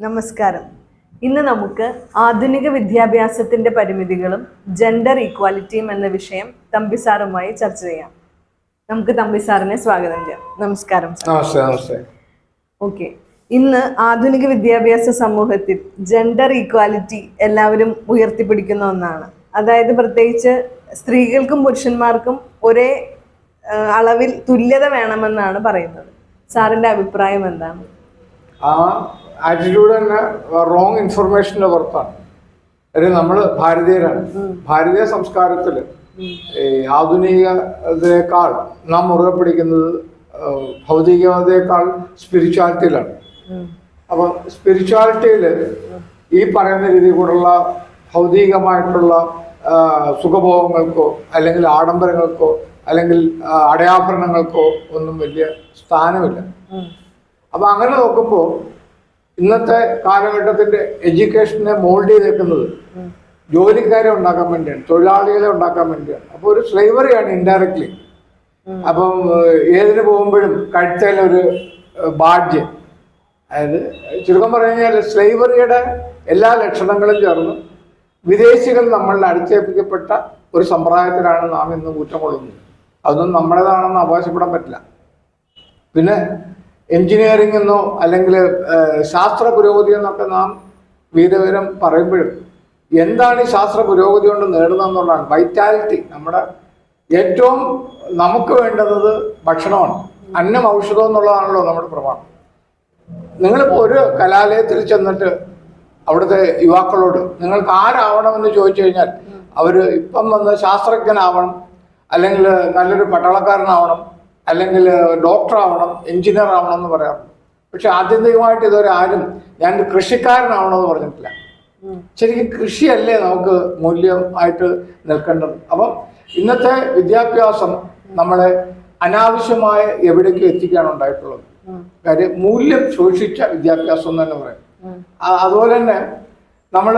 നമസ്കാരം. ഇന്ന് നമുക്ക് ആധുനിക വിദ്യാഭ്യാസത്തിന്റെ പരിമിതികളും ജെൻഡർ ഈക്വാലിറ്റിയും എന്ന വിഷയം തമ്പി സാറുമായി ചർച്ച ചെയ്യാം. നമുക്ക് തമ്പി സാറിനെ സ്വാഗതം ചെയ്യാം. നമസ്കാരം സാർ. നമസ്തേ. ഓക്കെ, ഇന്ന് ആധുനിക വിദ്യാഭ്യാസ സമൂഹത്തിൽ ജെൻഡർ ഈക്വാലിറ്റി എല്ലാവരും ഉയർത്തിപ്പിടിക്കുന്ന ഒന്നാണ്. അതായത് പ്രത്യേകിച്ച് സ്ത്രീകൾക്കും പുരുഷന്മാർക്കും ഒരേ അളവിൽ തുല്യത വേണമെന്നാണ് പറയുന്നത്. സാറിന്റെ അഭിപ്രായം എന്താണ്? ആ ആറ്റിറ്റ്യൂഡ് തന്നെ റോങ് ഇൻഫർമേഷൻ്റെ പുറത്താണ്. നമ്മൾ ഭാരതീയരാണ്. ഭാരതീയ സംസ്കാരത്തിൽ ഈ ആധുനികതയേക്കാൾ നാം മുറുകെ പിടിക്കുന്നത് ഭൗതികതയേക്കാൾ സ്പിരിച്വാലിറ്റിയിലാണ്. അപ്പം സ്പിരിച്വാലിറ്റിയിൽ ഈ പറയുന്ന രീതി കൂടെയുള്ള ഭൗതികമായിട്ടുള്ള സുഖഭോഗങ്ങൾക്കോ അല്ലെങ്കിൽ ആഡംബരങ്ങൾക്കോ അല്ലെങ്കിൽ അടയാഭരണങ്ങൾക്കോ ഒന്നും വലിയ സ്ഥാനമില്ല. അപ്പം അങ്ങനെ നോക്കുമ്പോൾ ഇന്നത്തെ കാലഘട്ടത്തിന്റെ എഡ്യൂക്കേഷനെ മോൾഡ് ചെയ്തേക്കുന്നത് ജോലിക്കാരെ ഉണ്ടാക്കാൻ വേണ്ടിയാണ്, തൊഴിലാളികളെ ഉണ്ടാക്കാൻ വേണ്ടിയാണ്. അപ്പോൾ ഒരു സ്ലേവറിയാണ് ഇൻഡയറക്ട്ലി. അപ്പം ഏതിന് പോകുമ്പോഴും കഴുത്തേലൊരു ബാഡ്ജ്, അതായത് ചുരുക്കം പറഞ്ഞു കഴിഞ്ഞാൽ സ്ലേവറിയുടെ എല്ലാ ലക്ഷണങ്ങളും ചേർന്ന് വിദേശികൾ നമ്മളിൽ അടിച്ചേൽപ്പിക്കപ്പെട്ട ഒരു സമ്പ്രദായത്തിലാണ് നാം ഇന്ന് ഊറ്റം കൊള്ളുന്നത്. അതൊന്നും നമ്മുടേതാണെന്ന് അവകാശപ്പെടാൻ പറ്റില്ല. പിന്നെ എൻജിനീയറിംഗ് എന്നോ അല്ലെങ്കിൽ ശാസ്ത്ര പുരോഗതി എന്നൊക്കെ നാം വീരവരം പറയുമ്പോഴും എന്താണ് ഈ ശാസ്ത്ര പുരോഗതി കൊണ്ട് നേടുന്നതെന്നുള്ളതാണ് വൈറ്റാലിറ്റി. നമ്മുടെ ഏറ്റവും നമുക്ക് വേണ്ടുന്നത് ഭക്ഷണമാണ്. അന്നം ഔഷധം എന്നുള്ളതാണല്ലോ നമ്മുടെ പ്രമാണം. നിങ്ങളിപ്പോൾ ഒരു കലാലയത്തിൽ ചെന്നിട്ട് അവിടുത്തെ യുവാക്കളോട് നിങ്ങൾക്ക് ആരാവണമെന്ന് ചോദിച്ചു കഴിഞ്ഞാൽ അവർ ഇപ്പം വന്ന് ശാസ്ത്രജ്ഞനാവണം, അല്ലെങ്കിൽ നല്ലൊരു പട്ടാളക്കാരനാവണം, അല്ലെങ്കിൽ ഡോക്ടർ ആവണം, എഞ്ചിനീയർ ആവണം എന്ന് പറയാറുണ്ട്. പക്ഷെ ആത്യന്തികമായിട്ട് ഇതുവരെ ആരും ഞാൻ കൃഷിക്കാരനാവണമെന്ന് പറഞ്ഞിട്ടില്ല. ശരിക്കും കൃഷിയല്ലേ നമുക്ക് മൂല്യമായിട്ട് നിൽക്കേണ്ടത്. അപ്പം ഇന്നത്തെ വിദ്യാഭ്യാസം നമ്മളെ അനാവശ്യമായ എവിടേക്ക് എത്തിക്കാണ് ഉണ്ടായിട്ടുള്ളത്. കാര്യം മൂല്യം ശോഷിച്ച വിദ്യാഭ്യാസം എന്ന് തന്നെ പറയാം. അതുപോലെ തന്നെ നമ്മൾ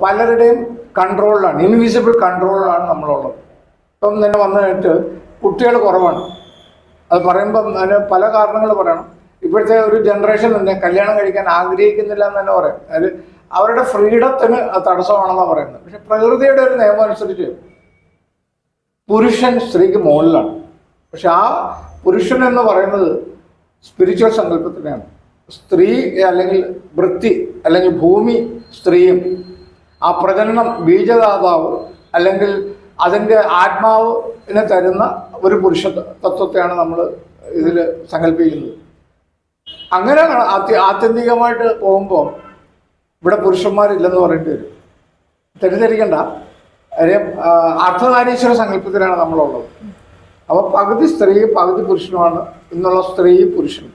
പലരുടെയും കൺട്രോളിലാണ്, ഇൻവിസിബിൾ കൺട്രോളിലാണ് നമ്മളുള്ളത്. ഇപ്പം തന്നെ വന്നിട്ട് കുട്ടികൾ കുറവാണ്. അത് പറയുമ്പം അതിന് പല കാരണങ്ങൾ പറയണം. ഇപ്പോഴത്തെ ഒരു ജനറേഷൻ തന്നെ കല്യാണം കഴിക്കാൻ ആഗ്രഹിക്കുന്നില്ല എന്ന് തന്നെ പറയാം. അതായത് അവരുടെ ഫ്രീഡത്തിന് തടസ്സമാണെന്നാണ് പറയുന്നത്. പക്ഷെ പ്രകൃതിയുടെ ഒരു നിയമം അനുസരിച്ച് പുരുഷൻ സ്ത്രീക്ക് മുകളിലാണ്. പക്ഷെ ആ പുരുഷൻ എന്ന് പറയുന്നത് സ്പിരിച്വൽ സങ്കല്പത്തിനെയാണ്. സ്ത്രീ അല്ലെങ്കിൽ വൃത്തി അല്ലെങ്കിൽ ഭൂമി സ്ത്രീയും, ആ പ്രജനനം ബീജദാതാവ് അല്ലെങ്കിൽ അതിൻ്റെ ആത്മാവിനെ തരുന്ന ഒരു പുരുഷ തത്വത്തെയാണ് നമ്മൾ ഇതിൽ സങ്കല്പിക്കുന്നത്. അങ്ങനെ ആത്യന്തികമായിട്ട് പോകുമ്പോൾ ഇവിടെ പുരുഷന്മാരില്ലെന്ന് പറയേണ്ടി വരും. തെറ്റിദ്ധരിക്കണ്ട. കാര്യം അർദ്ധനാരീശ്വര സങ്കല്പത്തിലാണ് നമ്മളുള്ളത്. അപ്പോൾ പകുതി സ്ത്രീയും പകുതി പുരുഷനുമാണ് ഇന്നുള്ള സ്ത്രീയും പുരുഷനും.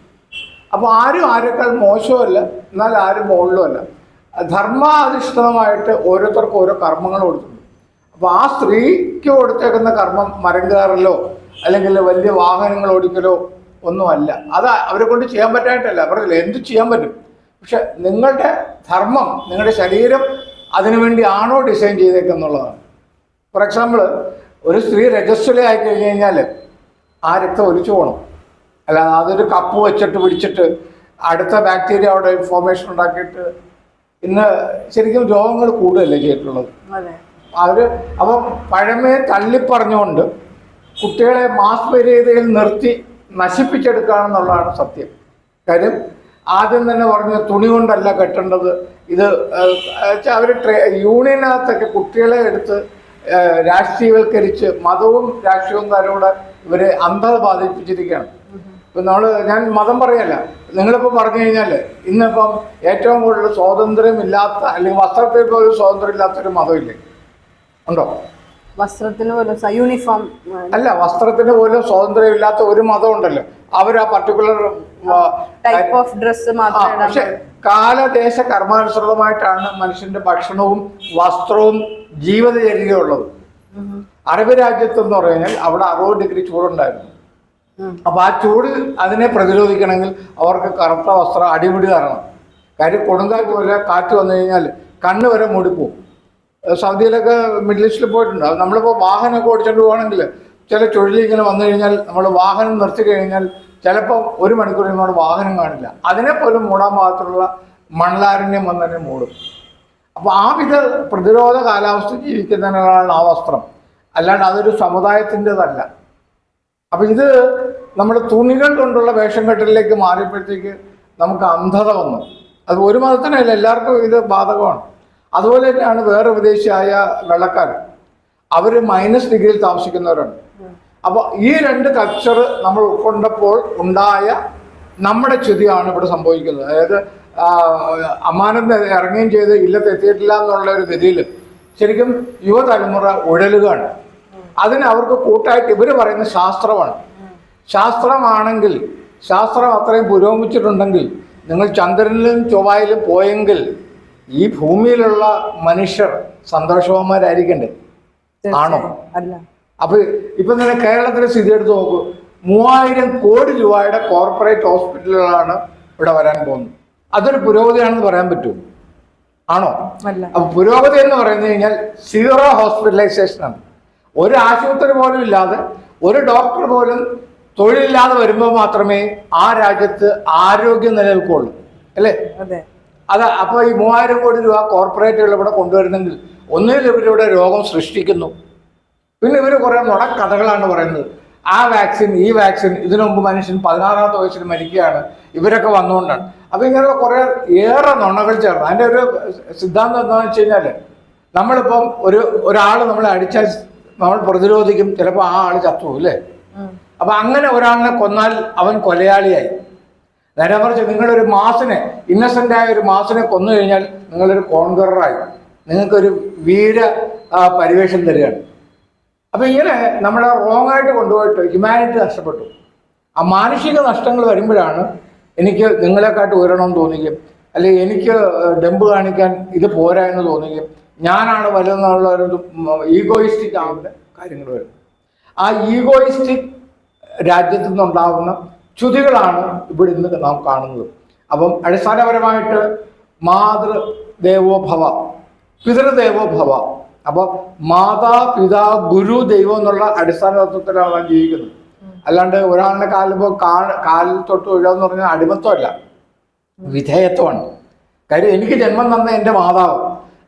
അപ്പോൾ ആരും ആരെക്കാൾ മോശമല്ല, എന്നാൽ ആരും മുകളിലുമല്ല. ധർമാധിഷ്ഠിതമായിട്ട് ഓരോരുത്തർക്കും ഓരോ കർമ്മങ്ങൾ കൊടുത്തിട്ടുണ്ട്. അപ്പോൾ ആ സ്ത്രീക്ക് കൊടുത്തേക്കുന്ന കർമ്മം മരം കയറലോ അല്ലെങ്കിൽ വലിയ വാഹനങ്ങൾ ഓടിക്കലോ ഒന്നുമല്ല. അത് അവരെ കൊണ്ട് ചെയ്യാൻ പറ്റായിട്ടല്ല, പറഞ്ഞില്ല എന്ത് ചെയ്യാൻ പറ്റും. പക്ഷെ നിങ്ങളുടെ ധർമ്മം, നിങ്ങളുടെ ശരീരം അതിനുവേണ്ടി ആണോ ഡിസൈൻ ചെയ്തേക്കെന്നുള്ളതാണ്. ഫോർ എക്സാമ്പിൾ, ഒരു സ്ത്രീ രജസ്വല ആയി കഴിഞ്ഞ് കഴിഞ്ഞാൽ ആ രക്തം ഒലിച്ചു പോകണം. അല്ലാതെ അതൊരു കപ്പ് വെച്ചിട്ട് പിടിച്ചിട്ട് അടുത്ത ബാക്ടീരിയ അവിടെ ഫോർമേഷൻ ഉണ്ടാക്കിയിട്ട് ഇന്ന് ശരിക്കും രോഗങ്ങൾ കൂടുതലല്ലേ ചെയ്തിട്ടുള്ളത്. അപ്പം പഴമയെ തള്ളിപ്പറഞ്ഞുകൊണ്ട് കുട്ടികളെ മാസ് മര്യാദയിൽ നിർത്തി നശിപ്പിച്ചെടുക്കുകയാണെന്നുള്ളതാണ് സത്യം. കാര്യം ആദ്യം തന്നെ പറഞ്ഞ തുണി കൊണ്ടല്ല കെട്ടേണ്ടത്. ഇത് അവർ യൂണിയനകത്തൊക്കെ കുട്ടികളെ എടുത്ത് രാഷ്ട്രീയവൽക്കരിച്ച് മതവും രാഷ്ട്രീയവും കാരോട് ഇവരെ അന്ധത ബാധിപ്പിച്ചിരിക്കുകയാണ്. ഇപ്പം ഞാൻ മതം പറയല്ല, നിങ്ങളിപ്പോൾ പറഞ്ഞു കഴിഞ്ഞാൽ ഇന്നിപ്പം ഏറ്റവും കൂടുതൽ സ്വാതന്ത്ര്യമില്ലാത്ത അല്ലെങ്കിൽ വസ്ത്രത്തിൽ പോലും സ്വാതന്ത്ര്യം ഇല്ലാത്തൊരു മതമില്ലേ? ഉണ്ടോ? വസ്ത്രത്തിന് പോലും യൂണിഫോം അല്ല, വസ്ത്രത്തിന് പോലും സ്വാതന്ത്ര്യമില്ലാത്ത ഒരു മതം ഉണ്ടല്ലോ. അവർ ആ പർട്ടിക്കുലർ ടൈപ്പ് ഓഫ് ഡ്രസ് മാത്രം. പക്ഷെ കാലദേശ കർമാനുസൃതമായിട്ടാണ് മനുഷ്യന്റെ ഭക്ഷണവും വസ്ത്രവും ജീവിതചര്യയും ഉള്ളത്. അറബ് രാജ്യത്തെന്ന് പറഞ്ഞാൽ അവിടെ 60 ഡിഗ്രി ചൂടുണ്ടായിരുന്നു. അപ്പൊ ആ ചൂട് അതിനെ പ്രതിരോധിക്കണമെങ്കിൽ അവർക്ക് കറുത്ത വസ്ത്രം അടിപിടി തരണം. കാര്യം കൊടുങ്കാറ്റ് പോലെ കാറ്റ് വന്നു കഴിഞ്ഞാൽ കണ്ണ് വരെ മൂടിപ്പോവും. സൗദിയിലൊക്കെ മിഡിൽ ഈസ്റ്റിൽ പോയിട്ടുണ്ട്. നമ്മളിപ്പോൾ വാഹനമൊക്കെ ഓടിച്ചുകൊണ്ട് പോകണമെങ്കിൽ ചില ചുഴലി വന്നു കഴിഞ്ഞാൽ നമ്മൾ വാഹനം നിർത്തി കഴിഞ്ഞാൽ ചിലപ്പോൾ 1 മണിക്കൂർ നമ്മുടെ വാഹനം കാണില്ല. അതിനെപ്പോലും മൂടാൻ ഭാഗത്തുള്ള മണലാരണ്യം വന്നതിനെ മൂടും. അപ്പോൾ ആ വിധ പ്രതിരോധ കാലാവസ്ഥ ജീവിക്കുന്നതിനാണ് ആ വസ്ത്രം, അല്ലാണ്ട് അതൊരു സമുദായത്തിൻ്റെതല്ല. അപ്പം ഇത് നമ്മൾ തുണികൾ കൊണ്ടുള്ള വേഷം കെട്ടലിലേക്ക് മാറിയപ്പോഴത്തേക്ക് നമുക്ക് അന്ധത വന്നു. അത് ഒരു മതത്തിനല്ല, എല്ലാവർക്കും ഇത് ബാധകമാണ്. അതുപോലെ തന്നെയാണ് വേറെ വിദേശിയായ വെള്ളക്കാർ, അവർ -ഡിഗ്രിയിൽ താമസിക്കുന്നവരാണ്. അപ്പോൾ ഈ രണ്ട് കൾച്ചർ നമ്മൾ ഉൾക്കൊണ്ടപ്പോൾ ഉണ്ടായ നമ്മുടെ ചുതിയാണ് ഇവിടെ സംഭവിക്കുന്നത്. അതായത് അമ്മാനന്ദ ഇറങ്ങുകയും ചെയ്ത് ഇല്ലത്തെത്തിയിട്ടില്ല എന്നുള്ള ഒരു ഗതിയിൽ ശരിക്കും യുവതലമുറ ഉഴലുകയാണ്. അതിന് അവർക്ക് കൂട്ടായിട്ട് ഇവർ പറയുന്ന ശാസ്ത്രമാണ്. ശാസ്ത്രമാണെങ്കിൽ, ശാസ്ത്രം അത്രയും പുരോഗമിച്ചിട്ടുണ്ടെങ്കിൽ, നിങ്ങൾ ചന്ദ്രനിലും ചൊവ്വയിലും പോയെങ്കിൽ ഈ ഭൂമിയിലുള്ള മനുഷ്യർ സന്തോഷവാന്മാരായിരിക്കണ്ടേ? ആണോ? അല്ല. അപ്പൊ ഇപ്പൊ തന്നെ കേരളത്തിലെ സ്ഥിതി എടുത്ത് നോക്കൂ. 3000 കോടി രൂപയുടെ കോർപ്പറേറ്റ് ഹോസ്പിറ്റലുകളാണ് ഇവിടെ വരാൻ പോകുന്നത്. അതൊരു പുരോഗതിയാണെന്ന് പറയാൻ പറ്റുമോ? ആണോ? അപ്പൊ പുരോഗതി എന്ന് പറഞ്ഞു കഴിഞ്ഞാൽ 0 ഹോസ്പിറ്റലൈസേഷനാണ്. ഒരു ആശുപത്രി പോലും ഇല്ലാതെ, ഒരു ഡോക്ടർ പോലും തൊഴിലില്ലാതെ വരുമ്പോൾ മാത്രമേ ആ രാജ്യത്ത് ആരോഗ്യം നിലനിൽക്കുള്ളൂ, അല്ലേ? അത് അപ്പോൾ ഈ 3000 കോടി രൂപ കോർപ്പറേറ്റുകൾ ഇവിടെ കൊണ്ടുവരുന്നെങ്കിൽ ഒന്നുകിൽ ഇവരിവിടെ രോഗം സൃഷ്ടിക്കുന്നു, പിന്നെ ഇവർ കുറേ നുണക്കഥകളാണ് പറയുന്നത്. ആ വാക്സിൻ, ഈ വാക്സിൻ, ഇതിനു മുമ്പ് മനുഷ്യൻ 16ാമത്തെ വയസ്സിൽ മരിക്കുകയാണ്, ഇവരൊക്കെ വന്നുകൊണ്ടാണ്. അപ്പോൾ ഇങ്ങനെയുള്ള കുറേ ഏറെ നുണകൾ ചേർന്ന് അതിൻ്റെ ഒരു സിദ്ധാന്തം എന്താണെന്ന് വെച്ച് കഴിഞ്ഞാൽ, നമ്മളിപ്പം ഒരാൾ നമ്മളെ അടിച്ചാൽ നമ്മൾ പ്രതിരോധിക്കും, ചിലപ്പോൾ ആ ആൾ ചത്തുപോകും, അല്ലേ? അപ്പം അങ്ങനെ ഒരാളിനെ കൊന്നാൽ അവൻ കൊലയാളിയായി. നേരെ മറിച്ച് നിങ്ങളൊരു മാസിനെ, ഇന്നസെൻ്റായ ഒരു മാസിനെ കൊന്നു കഴിഞ്ഞാൽ നിങ്ങളൊരു കോൺഗറായി, നിങ്ങൾക്കൊരു വീര പരിവേഷം തരികയാണ്. അപ്പം ഇങ്ങനെ നമ്മളെ റോങ് ആയിട്ട് കൊണ്ടുപോയിട്ട് ഹ്യൂമാനിറ്റി നഷ്ടപ്പെട്ടു. ആ മാനുഷിക നഷ്ടങ്ങൾ വരുമ്പോഴാണ് എനിക്ക് നിങ്ങളെക്കാട്ട് ഉയരണമെന്ന് തോന്നുകയും, അല്ലെങ്കിൽ എനിക്ക് ഡെമ്പ് കാണിക്കാൻ ഇത് പോരാ എന്ന് തോന്നുകയും, ഞാനാണ് വലുതെന്നുള്ള ഒരു ഈഗോയിസ്റ്റിക് ആവുന്ന കാര്യങ്ങൾ വരും. ആ ഈഗോയിസ്റ്റിക് രാജ്യത്തു നിന്നുണ്ടാവുന്ന ചുതികളാണ് ഇവിടെ ഇന്ന് നാം കാണുന്നത്. അപ്പം അടിസ്ഥാനപരമായിട്ട് മാതൃദേവോഭവ, പിതൃദേവോഭവ. അപ്പോൾ മാതാ, പിതാ, ഗുരു, ദൈവം എന്നുള്ള അടിസ്ഥാന തത്വത്തിലാണ് നാം ജീവിക്കുന്നത്. അല്ലാണ്ട് ഒരാളിനെ കാലിൽ തൊട്ട് വീഴാന്ന് പറഞ്ഞാൽ അടിമത്വമല്ല, വിധേയത്വമാണ്. കാര്യം എനിക്ക് ജന്മം തന്ന എൻ്റെ മാതാവ്,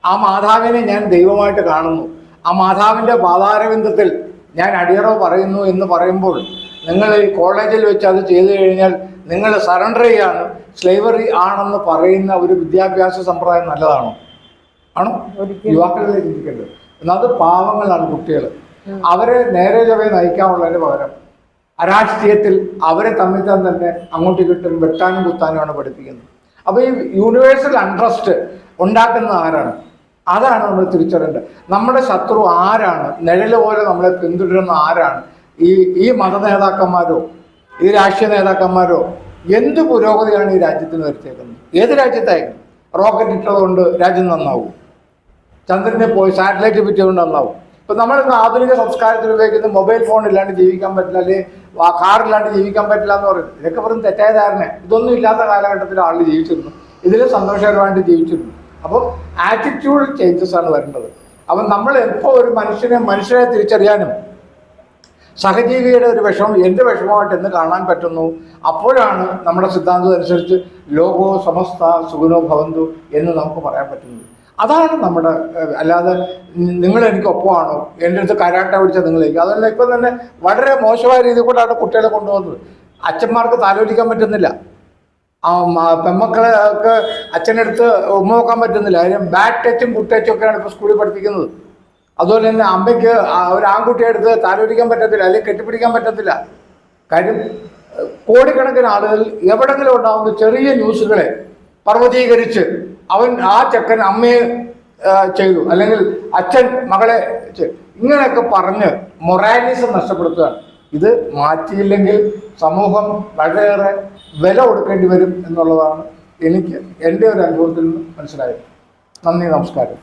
ആ മാതാവിനെ ഞാൻ ദൈവമായിട്ട് കാണുന്നു. ആ മാതാവിൻ്റെ പാതാരവിന്ദത്തിൽ ഞാൻ അടിയറവ് പറയുന്നു എന്ന് പറയുമ്പോൾ, നിങ്ങൾ ഈ കോളേജിൽ വെച്ച് അത് ചെയ്തു കഴിഞ്ഞാൽ നിങ്ങൾ സറണ്ടർ ചെയ്യാണ്, സ്ലേവറി ആണെന്ന് പറയുന്ന ഒരു വിദ്യാഭ്യാസ സമ്പ്രദായം നല്ലതാണോ? ആണോ? യുവാക്കളിലേക്ക് ചിന്തിക്കേണ്ടത്. എന്നാൽ അത് പാവങ്ങളാണ് കുട്ടികൾ. അവരെ നേരെ ചൊവ്വേ നയിക്കാനുള്ളതിന് പകരം അരാഷ്ട്രീയത്തിൽ അവരെ തമ്മിൽ തന്നെ അങ്ങോട്ട് കിട്ടും വെട്ടാനും കുത്താനുമാണ് പഠിപ്പിക്കുന്നത്. അപ്പോൾ ഈ യൂണിവേഴ്സൽ അൺട്രസ്റ്റ് ഉണ്ടാക്കുന്ന ആരാണ്? അതാണ് നമ്മൾ തിരിച്ചറിയേണ്ടത്. നമ്മുടെ ശത്രു ആരാണ്? നിഴല് പോലെ നമ്മളെ പിന്തുടരുന്ന ആരാണ്? ഈ മത നേതാക്കന്മാരോ ഈ രാഷ്ട്രീയ നേതാക്കന്മാരോ എന്ത് പുരോഗതിയാണ് ഈ രാജ്യത്തിന് വരുത്തിയേക്കുന്നത്? ഏത് രാജ്യത്തായാലും റോക്കറ്റ് ഇട്ടതുകൊണ്ട് രാജ്യം നന്നാവും, ചന്ദ്രനെ പോയി സാറ്റലൈറ്റ് പറ്റിയതുകൊണ്ട് നന്നാവും. ഇപ്പം നമ്മളിന്ന് ആധുനിക സംസ്കാരത്തിൽ ഉപയോഗിക്കുന്ന മൊബൈൽ ഫോൺ ഇല്ലാണ്ട് ജീവിക്കാൻ പറ്റില്ല, അല്ലെങ്കിൽ കാറില്ലാണ്ട് ജീവിക്കാൻ പറ്റില്ല എന്ന് പറയുന്നത് ഇതൊക്കെ വെറും തെറ്റായ ധാരണ. ഇതൊന്നും ഇല്ലാത്ത കാലഘട്ടത്തിൽ ആളുകൾ ജീവിച്ചിരുന്നു, ഇതിൽ സന്തോഷകരമായിട്ട് ജീവിച്ചിരുന്നു. അപ്പം ആറ്റിറ്റ്യൂഡ് ചേഞ്ചസ് ആണ് വരേണ്ടത്. അപ്പം നമ്മൾ എപ്പോൾ ഒരു മനുഷ്യനെ തിരിച്ചറിയാനും സഹജീവിയുടെ ഒരു വിഷമം എൻ്റെ വിഷമമായിട്ട് എന്ന് കാണാൻ പറ്റുന്നു, അപ്പോഴാണ് നമ്മുടെ സിദ്ധാന്തം അനുസരിച്ച് ലോകോ സമസ്ത സുഖനോ ഭവന്തു എന്ന് നമുക്ക് പറയാൻ പറ്റുന്നത്. അതാണ് നമ്മുടെ, അല്ലാതെ നിങ്ങൾ എനിക്ക് ഒപ്പമാണോ, എൻ്റെ അടുത്ത് കരാട്ട പിടിച്ചാൽ നിങ്ങളേക്ക് അതല്ല. ഇപ്പം തന്നെ വളരെ മോശമായ രീതിയിൽ കൂടെയാണ് കുട്ടികളെ കൊണ്ടുപോകുന്നത്. അച്ഛന്മാർക്ക് താലോലിക്കാൻ പറ്റുന്നില്ല, പെമ്മക്കളെ ഒക്കെ അച്ഛനടുത്ത് ഉമ്മ നോക്കാൻ പറ്റുന്നില്ല. കാര്യം ബാഡ് ടച്ചും ഗുഡ് ടച്ചും ഒക്കെയാണ് ഇപ്പോൾ സ്കൂളിൽ പഠിപ്പിക്കുന്നത്. അതുപോലെ തന്നെ അമ്മയ്ക്ക് ഒരു ആൺകുട്ടിയെ എടുത്ത് താലോലിക്കാൻ പറ്റത്തില്ല, അല്ലെങ്കിൽ കെട്ടിപ്പിടിക്കാൻ പറ്റത്തില്ല. കാര്യം കോടിക്കണക്കിന് ആളുകൾ എവിടെങ്കിലും ഉണ്ടാകുന്ന ചെറിയ ന്യൂസുകളെ പർവ്വതീകരിച്ച് ആ ചെക്കൻ അമ്മയെ ചെയ്തു, അല്ലെങ്കിൽ അച്ഛൻ മകളെ ഇങ്ങനെയൊക്കെ പറഞ്ഞ് മൊറാലിസം നഷ്ടപ്പെടുത്തുകയാണ്. ഇത് മാറ്റിയില്ലെങ്കിൽ സമൂഹം വളരെയേറെ വില കൊടുക്കേണ്ടി വരും എന്നുള്ളതാണ് എനിക്ക് എൻ്റെ ഒരു അനുഭവത്തിൽ നിന്ന് മനസ്സിലായത്. നന്ദി, നമസ്കാരം.